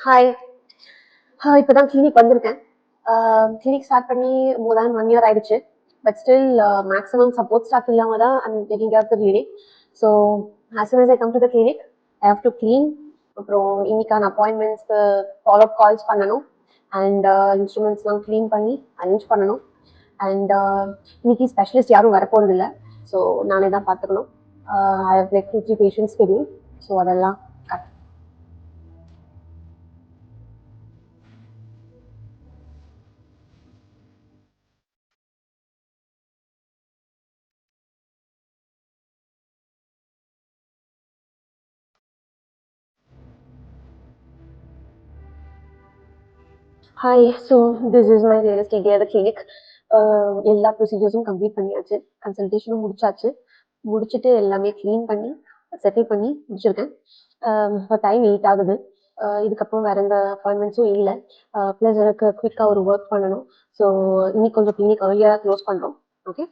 Hi. இப்பதான் clinic வந்திருக்கேன். Clinic start பண்ணி மோர் தேன் 1 இயர் ஆயிடுச்சு. But still maximum support staff இல்லாம தான் I am taking care of the clinic. So as soon as I come to the clinic, I have to clean. அப்புறம் இன்னைக்கான அப்பாயின்மெண்ட்ஸ்க்கு follow up calls பண்ணணும். And இன்ஸ்ட்ருமெண்ட்ஸ்லாம் clean பண்ணி arrange பண்ணணும். And இன்னைக்கு ஸ்பெஷலிஸ்ட் யாரும் வரப்போறதில்ல. ஸோ நானே தான் பார்த்துக்கணும். I have like 2, 3 patients schedule. So அதெல்லாம் hi. This is my realistic day at the clinic. எல்லா ப்ரொசீஜர்ஸும் கம்ப்ளீட் பண்ணியாச்சு. கன்சல்டேஷனும் முடிச்சாச்சு. முடிச்சுட்டு எல்லாமே க்ளீன் பண்ணி, செட்டில் பண்ணி முடிச்சிருக்கேன். இப்போ டைம் 8 ஆகுது. இதுக்கப்புறம் வேற எந்த அப்பாயின்மெண்ட்ஸும் இல்ல. ப்ளஸ் எனக்கு குயிக்கா ஒரு ஒர்க் பண்ணணும். ஸோ இன்னைக்கு கொஞ்சம் கிளினிக் ஏர்லியரா க்ளோஸ் பண்றோம். ஓகே.